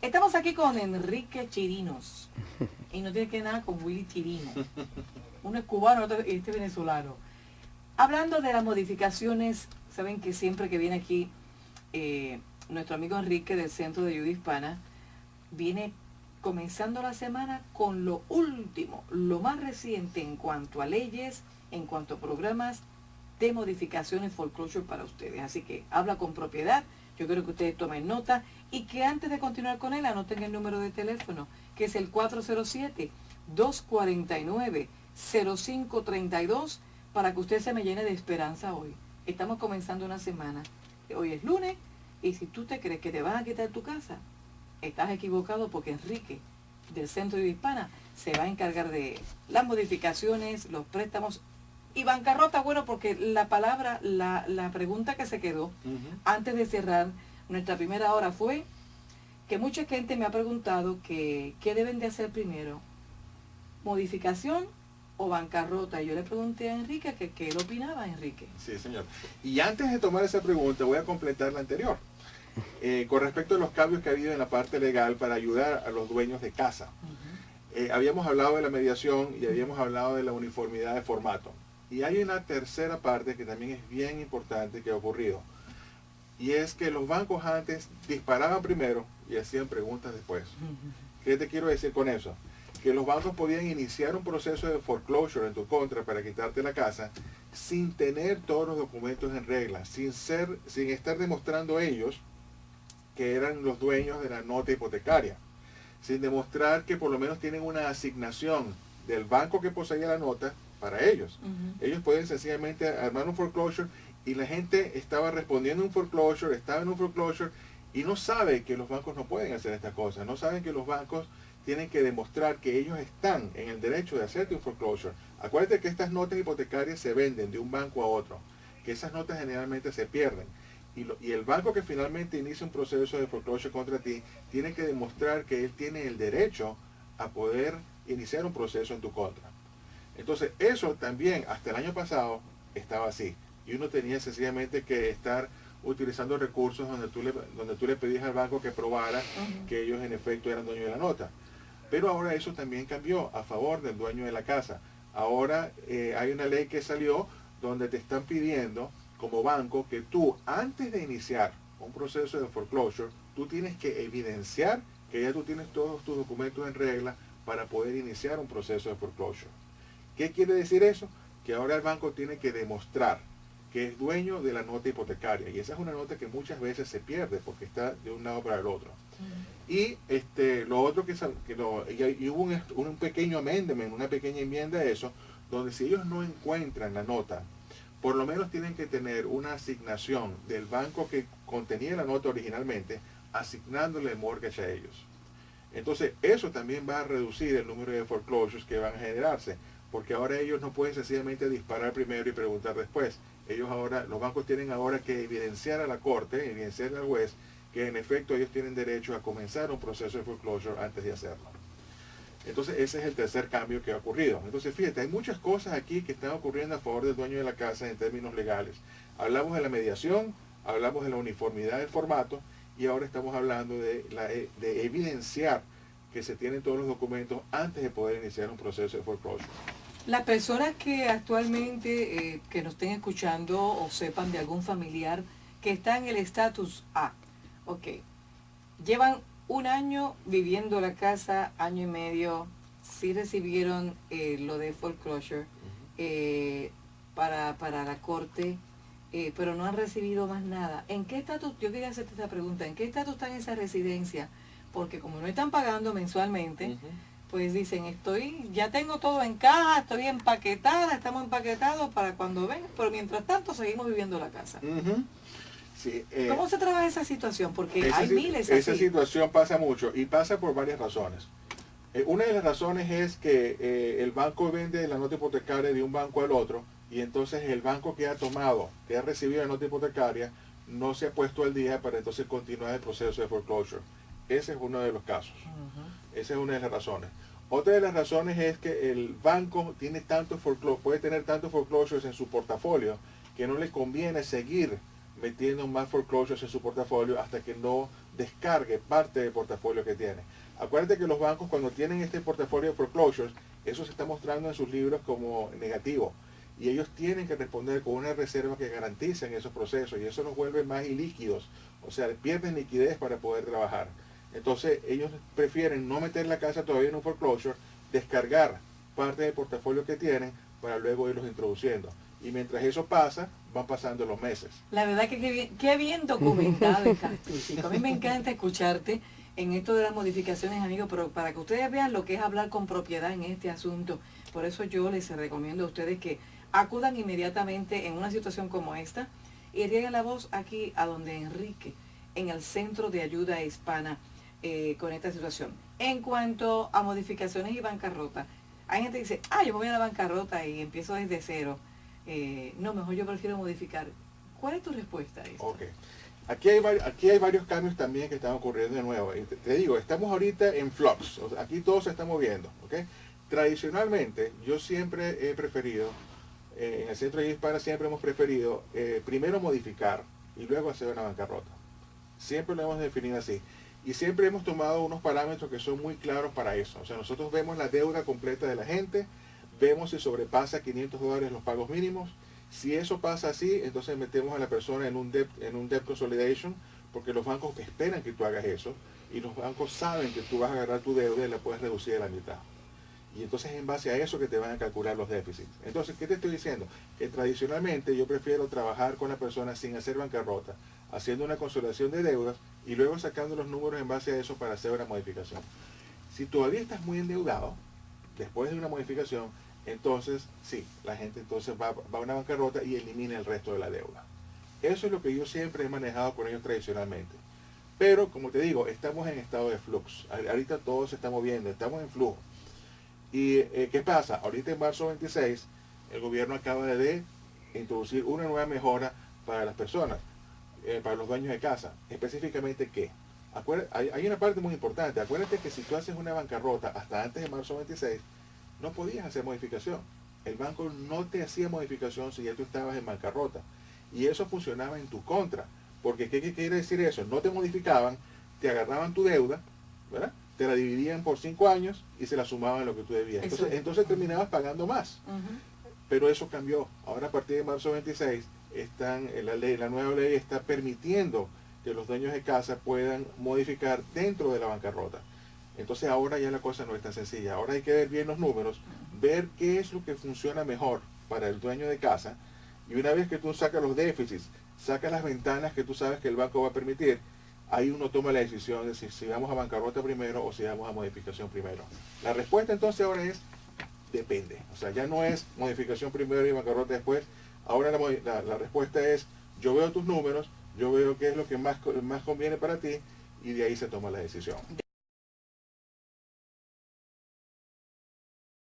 Estamos aquí con Enrique Chirinos. Y no tiene que ver nada con Willy Chirino. Uno es cubano y este es venezolano. Hablando de las modificaciones, saben que siempre que viene aquí nuestro amigo Enrique del Centro de Ayuda Hispana, viene comenzando la semana con lo último, lo más reciente en cuanto a leyes, en cuanto a programas de modificaciones foreclosure para ustedes. Así que habla con propiedad. Yo quiero que ustedes tomen nota y que antes de continuar con él anoten el número de teléfono, que es el 407-249-0532, para que usted se me llene de esperanza hoy. Estamos comenzando una semana. Hoy es lunes y si tú te crees que te van a quitar tu casa, estás equivocado, porque Enrique del Centro de Hispana se va a encargar de las modificaciones, los préstamos y bancarrota. Bueno, porque la palabra, la pregunta que se quedó antes de cerrar nuestra primera hora fue que mucha gente me ha preguntado que qué deben de hacer primero, modificación o bancarrota. Y yo le pregunté a Enrique que qué él opinaba, Enrique. Sí, señor. Y antes de tomar esa pregunta, voy a completar la anterior. Con respecto a los cambios que ha habido en la parte legal para ayudar a los dueños de casa. Habíamos hablado de la mediación y habíamos hablado de la uniformidad de formato. Y hay una tercera parte que también es bien importante que ha ocurrido. Y es que los bancos antes disparaban primero y hacían preguntas después. ¿Qué te quiero decir con eso? Que los bancos podían iniciar un proceso de foreclosure en tu contra para quitarte la casa sin tener todos los documentos en regla, sin estar demostrando ellos que eran los dueños de la nota hipotecaria, sin demostrar que por lo menos tienen una asignación del banco que poseía la nota para ellos. Ellos pueden sencillamente armar un foreclosure y la gente estaba respondiendo a un foreclosure, estaba en un foreclosure y no sabe que los bancos no pueden hacer estas cosas, no saben que los bancos tienen que demostrar que ellos están en el derecho de hacerte un foreclosure. Acuérdate que estas notas hipotecarias se venden de un banco a otro, que esas notas generalmente se pierden. Y el banco que finalmente inicia un proceso de foreclosure contra ti, tiene que demostrar que él tiene el derecho a poder iniciar un proceso en tu contra. Entonces, eso también, hasta el año pasado, estaba así. Y uno tenía sencillamente que estar utilizando recursos donde tú le pedías al banco que probara que ellos en efecto eran dueños de la nota. Pero ahora eso también cambió a favor del dueño de la casa. Ahora hay una ley que salió donde te están pidiendo como banco que tú, antes de iniciar un proceso de foreclosure, tú tienes que evidenciar que ya tú tienes todos tus documentos en regla para poder iniciar un proceso de foreclosure. ¿Qué quiere decir eso? Que ahora el banco tiene que demostrar que es dueño de la nota hipotecaria. Y esa es una nota que muchas veces se pierde porque está de un lado para el otro. Y lo otro y hubo un pequeño amendment, una pequeña enmienda de eso, donde si ellos no encuentran la nota, por lo menos tienen que tener una asignación del banco que contenía la nota originalmente, asignándole el mortgage a ellos. Entonces, eso también va a reducir el número de foreclosures que van a generarse, porque ahora ellos no pueden sencillamente disparar primero y preguntar después. Los bancos tienen ahora que evidenciar a la corte, evidenciar al juez, que en efecto ellos tienen derecho a comenzar un proceso de foreclosure antes de hacerlo. Entonces ese es el tercer cambio que ha ocurrido. Entonces fíjate, hay muchas cosas aquí que están ocurriendo a favor del dueño de la casa en términos legales. Hablamos de la mediación, hablamos de la uniformidad del formato y ahora estamos hablando de evidenciar que se tienen todos los documentos antes de poder iniciar un proceso de foreclosure. Las personas que actualmente que nos estén escuchando o sepan de algún familiar que está en el estatus A, llevan un año viviendo la casa, año y medio, sí recibieron lo de foreclosure para la corte, pero no han recibido más nada. ¿En qué estatus? Yo quería hacerte esta pregunta, ¿en qué estatus está en esa residencia? Porque como no están pagando mensualmente, pues dicen, ya tengo todo en caja, estoy empaquetada, estamos empaquetados para cuando ven, pero mientras tanto seguimos viviendo la casa. Sí, ¿Cómo se trabaja esa situación? Porque hay miles así. Esa situación pasa mucho y pasa por varias razones. Una de las razones es que el banco vende la nota hipotecaria de un banco al otro y entonces el banco que ha recibido la nota hipotecaria, no se ha puesto al día para entonces continuar el proceso de foreclosure. Ese es uno de los casos. Esa es una de las razones. Otra de las razones es que el banco puede tener tantos foreclosures en su portafolio que no le conviene seguir metiendo más foreclosures en su portafolio hasta que no descargue parte del portafolio que tiene. Acuérdate que los bancos, cuando tienen este portafolio de foreclosures, eso se está mostrando en sus libros como negativo. Y ellos tienen que responder con una reserva que garanticen esos procesos, y eso los vuelve más ilíquidos. O sea, pierden liquidez para poder trabajar. Entonces, ellos prefieren no meter la casa todavía en un foreclosure, descargar parte del portafolio que tienen para luego irlos introduciendo. Y mientras eso pasa, van pasando los meses. La verdad que qué bien documentado estás tú, chico. A mí me encanta escucharte en esto de las modificaciones, amigos, pero para que ustedes vean lo que es hablar con propiedad en este asunto. Por eso yo les recomiendo a ustedes que acudan inmediatamente en una situación como esta y rieguen la voz aquí a donde Enrique, en el Centro de Ayuda Hispana, con esta situación. En cuanto a modificaciones y bancarrota, hay gente que dice, yo me voy a la bancarrota y empiezo desde cero. No, mejor yo prefiero modificar. ¿Cuál es tu respuesta a esto? Ok. Aquí hay varios cambios también que están ocurriendo de nuevo. Y te digo, estamos ahorita en flux. O sea, aquí todo se está moviendo. ¿Okay? Tradicionalmente, yo siempre he preferido, en el Centro de Hispana siempre hemos preferido primero modificar y luego hacer una bancarrota. Siempre lo hemos definido así. Y siempre hemos tomado unos parámetros que son muy claros para eso. O sea, nosotros vemos la deuda completa de la gente, vemos si sobrepasa $500 los pagos mínimos. Si eso pasa así, entonces metemos a la persona en un debt consolidation, porque los bancos esperan que tú hagas eso, y los bancos saben que tú vas a agarrar tu deuda y la puedes reducir a la mitad. Y entonces en base a eso que te van a calcular los déficits. Entonces, ¿qué te estoy diciendo? Que tradicionalmente yo prefiero trabajar con la persona sin hacer bancarrota, haciendo una consolidación de deudas y luego sacando los números en base a eso para hacer una modificación. Si todavía estás muy endeudado, después de una modificación, entonces sí, la gente entonces va a una bancarrota y elimina el resto de la deuda. Eso es lo que yo siempre he manejado con ellos tradicionalmente. Pero, como te digo, estamos en estado de flux. Ahorita todo se está moviendo, estamos en flujo. ¿Y qué pasa? Ahorita en marzo 26, el gobierno acaba de introducir una nueva mejora para las personas, para los dueños de casa. Específicamente, ¿qué? Hay una parte muy importante. Acuérdate que si tú haces una bancarrota hasta antes de marzo 26, no podías hacer modificación. El banco no te hacía modificación si ya tú estabas en bancarrota. Y eso funcionaba en tu contra. Porque, ¿qué quiere decir eso? No te modificaban, te agarraban tu deuda, ¿verdad? Te la dividían por 5 años y se la sumaban a lo que tú debías. Entonces terminabas pagando más. Pero eso cambió. Ahora a partir de marzo 26, la nueva ley está permitiendo que los dueños de casa puedan modificar dentro de la bancarrota. Entonces ahora ya la cosa no es tan sencilla. Ahora hay que ver bien los números, ver qué es lo que funciona mejor para el dueño de casa. Y una vez que tú sacas los déficits, sacas las ventanas que tú sabes que el banco va a permitir, ahí uno toma la decisión de si vamos a bancarrota primero o si vamos a modificación primero. La respuesta entonces ahora es, depende. O sea, ya no es modificación primero y bancarrota después. Ahora la respuesta es, yo veo tus números, yo veo qué es lo que más conviene para ti y de ahí se toma la decisión.